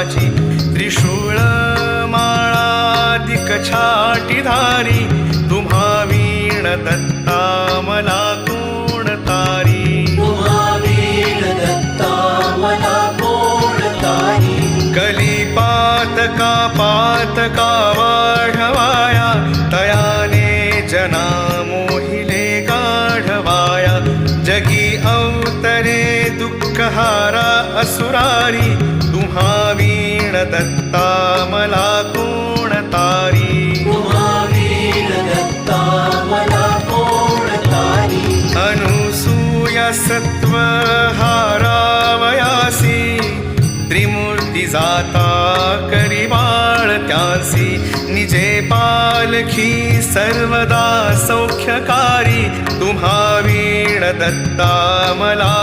माझी त्रिशूळ माळादिक छाटीधारी तुम्हा वीण दत्ता मला कोण तारी कलिपातका पातका वाढवाया तयाने जना मोहिले गाढवाया जगी अवतरे दुःखहारा असुरारी तुम्हा वीण दत्ता मला कोण तारी अनुसूया सत्वहारावयासी त्रिमूर्ती जाता करी बाळ त्यासी निजे पालखी सर्वदा सौख्यकारी तुम्हा वीण दत्ता मला